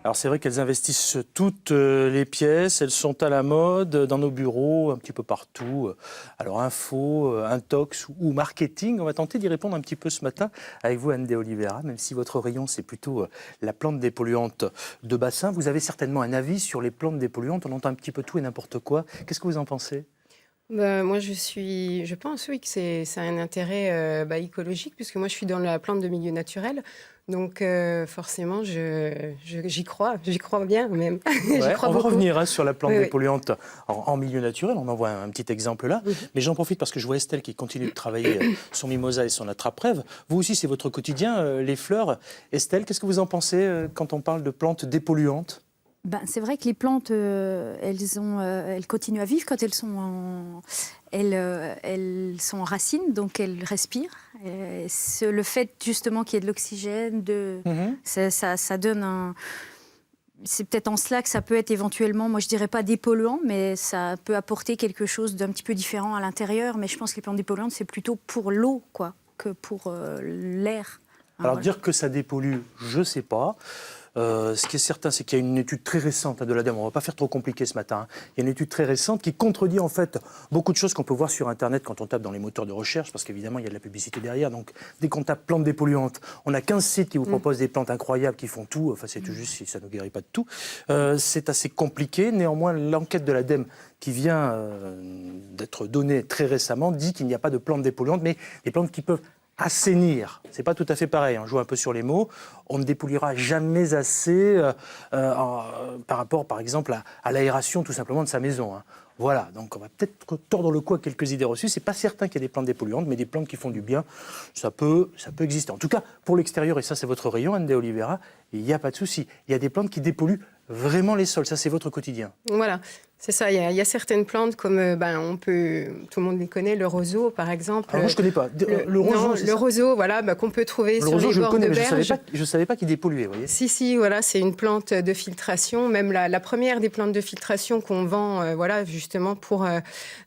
Alors c'est vrai qu'elles investissent toutes les pièces, elles sont à la mode dans nos bureaux, un petit peu partout. Alors info, intox ou marketing, on va tenter d'y répondre un petit peu ce matin avec vous Anne de Oliveira, même si votre rayon c'est plutôt la plante dépolluante de bassin. Vous avez certainement un avis sur les plantes dépolluantes, on entend un petit peu tout et n'importe quoi. Qu'est-ce que vous en pensez ? Moi, je pense, oui, que ça a un intérêt écologique, puisque moi, je suis dans la plante de milieu naturel. Donc, forcément, j'y crois bien même. Ouais, J'y crois on va beaucoup. revenir sur la plante Oui, oui. dépolluante en milieu naturel, on en voit un petit exemple là. Mais j'en profite parce que je vois Estelle qui continue de travailler son mimosa et son attrape-rêve. Vous aussi, c'est votre quotidien, les fleurs. Estelle, qu'est-ce que vous en pensez quand on parle de plantes dépolluantes ? C'est vrai que les plantes, elles continuent à vivre quand elles sont en racines, donc elles respirent. Le fait justement qu'il y ait de l'oxygène, ça donne un... C'est peut-être en cela que ça peut être éventuellement, moi je dirais pas dépolluant, mais ça peut apporter quelque chose d'un petit peu différent à l'intérieur. Mais je pense que les plantes dépolluantes, c'est plutôt pour l'eau, quoi, que pour l'air. Alors voilà. dire que ça dépollue, je ne sais pas. Ce qui est certain, c'est qu'il y a une étude très récente de l'ADEME, on ne va pas faire trop compliqué ce matin, il y a une étude très récente qui contredit en fait beaucoup de choses qu'on peut voir sur Internet quand on tape dans les moteurs de recherche, parce qu'évidemment il y a de la publicité derrière, donc dès qu'on tape plantes dépolluantes, on a 15 sites qui vous proposent des plantes incroyables qui font tout, enfin c'est tout juste si ça ne guérit pas de tout. C'est assez compliqué, néanmoins l'enquête de l'ADEME qui vient d'être donnée très récemment dit qu'il n'y a pas de plantes dépolluantes, mais des plantes qui peuvent assainir, c'est pas tout à fait pareil, on joue un peu sur les mots, on ne dépolluera jamais assez par rapport par exemple à l'aération tout simplement de sa maison. Voilà, donc on va peut-être tordre le cou à quelques idées reçues, c'est pas certain qu'il y ait des plantes dépolluantes, mais des plantes qui font du bien, ça peut exister. En tout cas, pour l'extérieur, et ça c'est votre rayon, Anne de Oliveira, il n'y a pas de souci, il y a des plantes qui dépolluent vraiment les sols, ça c'est votre quotidien. Voilà, c'est ça. Il y a certaines plantes comme tout le monde les connaît, le roseau par exemple. Alors moi je connais pas. Le roseau, le roseau, voilà, qu'on peut trouver sur roseau, les bords de berge. Je savais pas qu'il dépolluait, vous voyez. Si, voilà, c'est une plante de filtration, même la première des plantes de filtration qu'on vend, voilà, justement pour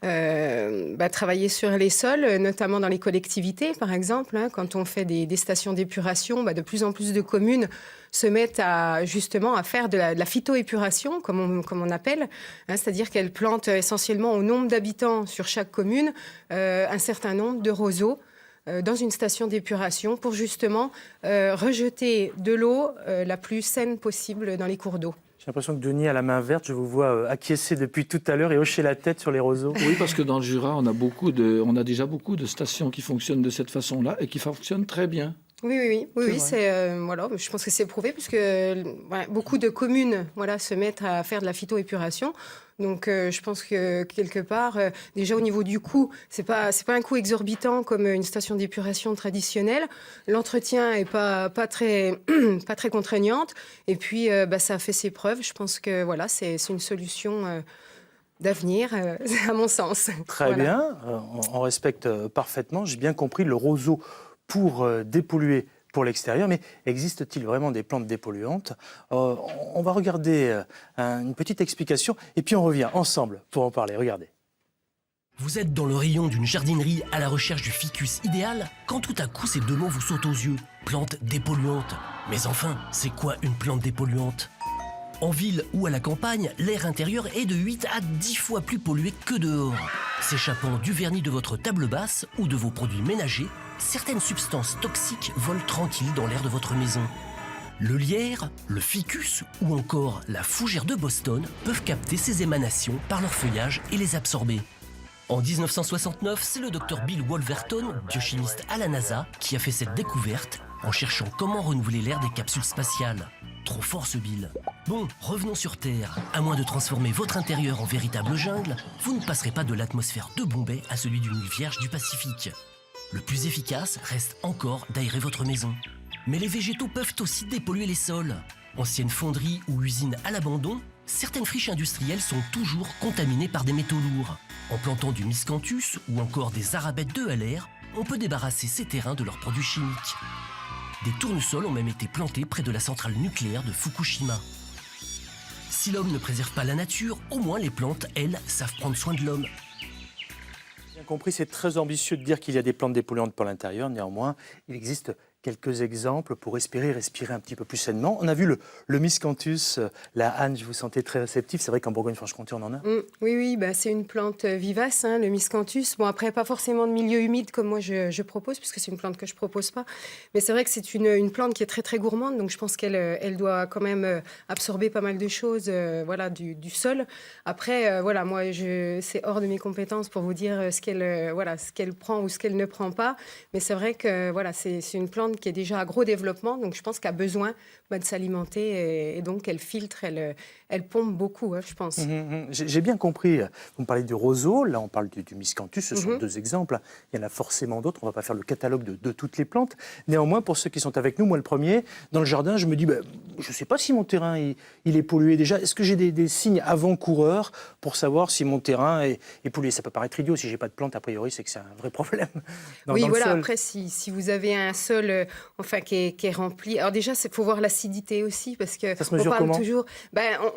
travailler sur les sols, notamment dans les collectivités, par exemple, quand on fait des stations d'épuration, de plus en plus de communes se mettent justement à faire de la phytoépuration, comme on appelle, c'est-à-dire qu'elles plantent essentiellement au nombre d'habitants sur chaque commune un certain nombre de roseaux dans une station d'épuration pour justement rejeter de l'eau la plus saine possible dans les cours d'eau. J'ai l'impression que Denis a la main verte, je vous vois acquiescer depuis tout à l'heure et hocher la tête sur les roseaux. Oui, parce que dans le Jura, on a déjà beaucoup de stations qui fonctionnent de cette façon-là et qui fonctionnent très bien. Oui, voilà, je pense que c'est prouvé puisque beaucoup de communes se mettent à faire de la phytoépuration. Donc je pense que quelque part, déjà au niveau du coût, c'est pas un coût exorbitant comme une station d'épuration traditionnelle. L'entretien est pas très contraignante. Et puis ça a fait ses preuves. Je pense que voilà, c'est une solution d'avenir, à mon sens. Très bien, on respecte parfaitement. J'ai bien compris le roseau pour dépolluer pour l'extérieur, mais existe-t-il vraiment des plantes dépolluantes ? On va regarder une petite explication et puis on revient ensemble pour en parler. Regardez. Vous êtes dans le rayon d'une jardinerie à la recherche du ficus idéal quand tout à coup ces deux mots vous sautent aux yeux. Plante dépolluante. Mais enfin, c'est quoi une plante dépolluante ? En ville ou à la campagne, l'air intérieur est de 8 à 10 fois plus pollué que dehors. S'échappant du vernis de votre table basse ou de vos produits ménagers, certaines substances toxiques volent tranquilles dans l'air de votre maison. Le lierre, le ficus ou encore la fougère de Boston peuvent capter ces émanations par leur feuillage et les absorber. En 1969, c'est le docteur Bill Wolverton, biochimiste à la NASA, qui a fait cette découverte en cherchant comment renouveler l'air des capsules spatiales. Trop fort ce Bill. Bon, revenons sur Terre. À moins de transformer votre intérieur en véritable jungle, vous ne passerez pas de l'atmosphère de Bombay à celui d'une île vierge du Pacifique. Le plus efficace reste encore d'aérer votre maison. Mais les végétaux peuvent aussi dépolluer les sols. Anciennes fonderies ou usines à l'abandon, certaines friches industrielles sont toujours contaminées par des métaux lourds. En plantant du miscanthus ou encore des arabètes de LR, on peut débarrasser ces terrains de leurs produits chimiques. Des tournesols ont même été plantés près de la centrale nucléaire de Fukushima. Si l'homme ne préserve pas la nature, au moins les plantes, elles, savent prendre soin de l'homme. Bien compris, c'est très ambitieux de dire qu'il y a des plantes dépolluantes pour l'intérieur. Néanmoins, il existe quelques exemples pour respirer un petit peu plus sainement. On a vu le miscanthus, la Anne, je vous sentais très réceptif. C'est vrai qu'en Bourgogne-Franche-Comté, on en a. Oui, c'est une plante vivace, hein, le miscanthus. Bon, après, pas forcément de milieu humide comme moi je propose, puisque c'est une plante que je propose pas. Mais c'est vrai que c'est une plante qui est très, très gourmande, donc je pense qu'elle doit quand même absorber pas mal de choses du sol. Après, moi, c'est hors de mes compétences pour vous dire ce qu'elle prend ou ce qu'elle ne prend pas. Mais c'est vrai que c'est une plante qui est déjà à gros développement, donc je pense qu'elle a besoin de s'alimenter et donc elle filtre, elle pompe beaucoup, je pense. J'ai bien compris. Vous me parlez du roseau, là on parle du miscanthus, ce sont deux exemples. Il y en a forcément d'autres, on ne va pas faire le catalogue de toutes les plantes. Néanmoins, pour ceux qui sont avec nous, moi le premier, dans le jardin, je me dis, je ne sais pas si mon terrain il est pollué déjà. Est-ce que j'ai des signes avant-coureurs pour savoir si mon terrain est pollué? Ça peut paraître idiot, si je n'ai pas de plante, a priori, c'est que c'est un vrai problème. Dans le sol. Après, si vous avez un sol qui est rempli... Alors déjà, il faut voir l'acidité aussi, parce que ça se mesure comment? Toujours...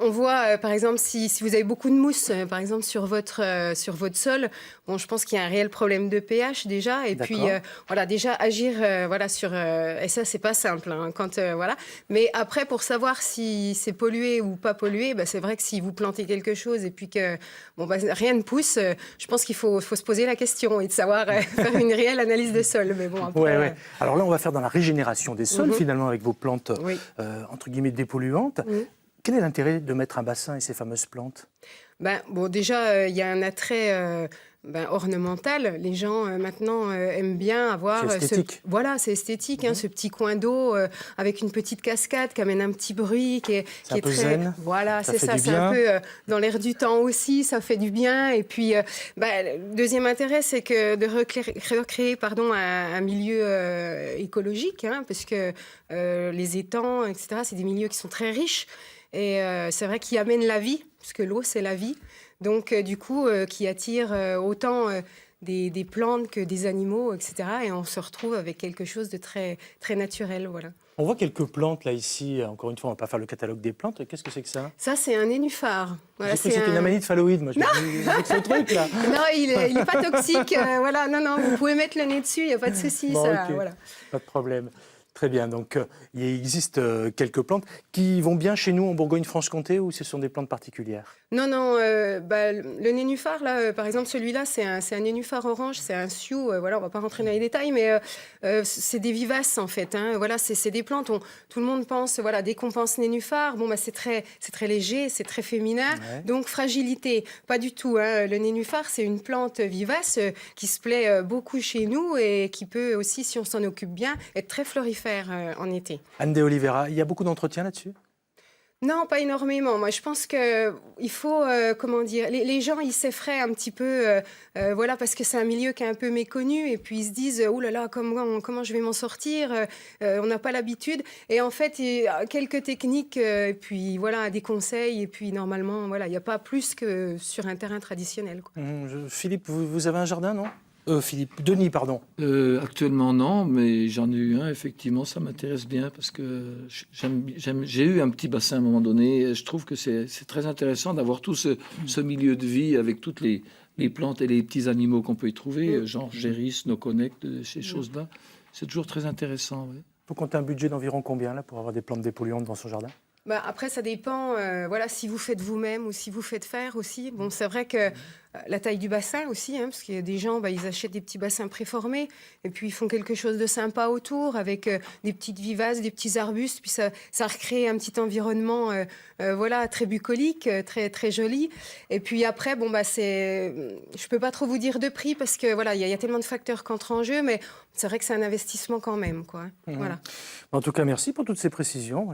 on voit, par exemple, si vous avez beaucoup de mousse, par exemple, sur votre sol, je pense qu'il y a un réel problème de pH déjà, et puis déjà agir sur... et ça, c'est pas simple, hein, mais après, pour savoir si c'est pollué ou pas pollué, c'est vrai que si vous plantez quelque chose et puis que rien ne pousse, je pense qu'il faut se poser la question et de savoir faire une réelle analyse de sol. Mais bon, après, Alors là, on va faire dans la régénération des sols, finalement, avec vos plantes, entre guillemets, dépolluantes. Quel est l'intérêt de mettre un bassin et ces fameuses plantes? Déjà, il y a un attrait ornemental. Les gens, maintenant, aiment bien avoir... C'est esthétique. C'est esthétique, ce petit coin d'eau avec une petite cascade qui amène un petit bruit, qui est un peu très... zen. Voilà, c'est ça. C'est un peu dans l'air du temps aussi, ça fait du bien. Et puis, le deuxième intérêt, c'est que de recréer un milieu écologique, parce que les étangs, etc., c'est des milieux qui sont très riches. Et c'est vrai qu'ils amènent la vie, puisque l'eau, c'est la vie. Donc, du coup, qui attire autant des plantes que des animaux, etc. Et on se retrouve avec quelque chose de très, très naturel, voilà. On voit quelques plantes, là, ici. Encore une fois, on ne va pas faire le catalogue des plantes. Qu'est-ce que c'est que ça? Ça, c'est un nénuphar. J'ai cru que c'était une amanite phalloïde, moi. Avec ce truc, là. Non, il n'est pas toxique. Non, vous pouvez mettre le nez dessus, il n'y a pas de souci. Pas de problème. Très bien, donc il existe quelques plantes qui vont bien chez nous en Bourgogne-Franche-Comté ou ce sont des plantes particulières? Non, le nénuphar, là, par exemple, celui-là, c'est un nénuphar orange, c'est un sioux, on ne va pas rentrer dans les détails, mais c'est des vivaces, en fait. C'est des plantes, tout le monde pense, dès qu'on pense nénuphar, c'est très léger, c'est très féminin, donc fragilité, pas du tout. Le nénuphar, c'est une plante vivace qui se plaît beaucoup chez nous et qui peut aussi, si on s'en occupe bien, être très florifère en été. Anne de Oliveira, il y a beaucoup d'entretien là-dessus? Non, pas énormément. Moi, je pense qu'il faut, les gens, ils s'effraient un petit peu, parce que c'est un milieu qui est un peu méconnu, et puis ils se disent, oh là là, comment je vais m'en sortir? On n'a pas l'habitude. Et en fait, il y a quelques techniques, et puis des conseils, et puis normalement, il n'y a pas plus que sur un terrain traditionnel, quoi. Philippe, vous avez un jardin, non? Denis, pardon. Actuellement, non, mais j'en ai eu un, effectivement, ça m'intéresse bien parce que j'ai eu un petit bassin à un moment donné. Et je trouve que c'est très intéressant d'avoir tout ce milieu de vie avec toutes les plantes et les petits animaux qu'on peut y trouver, genre géris, no-connect, ces choses-là. C'est toujours très intéressant. Oui. Il faut compter un budget d'environ combien là, pour avoir des plantes dépolluantes dans son jardin? Après, ça dépend, si vous faites vous-même ou si vous faites faire aussi. Bon, c'est vrai que la taille du bassin aussi, parce qu'il y a des gens, ils achètent des petits bassins préformés et puis ils font quelque chose de sympa autour avec des petites vivaces, des petits arbustes, puis ça recrée un petit environnement, très bucolique, très très joli. Et puis après, je peux pas trop vous dire de prix parce que il y a tellement de facteurs qui entrent en jeu, mais c'est vrai que c'est un investissement quand même, quoi. Voilà. En tout cas, merci pour toutes ces précisions.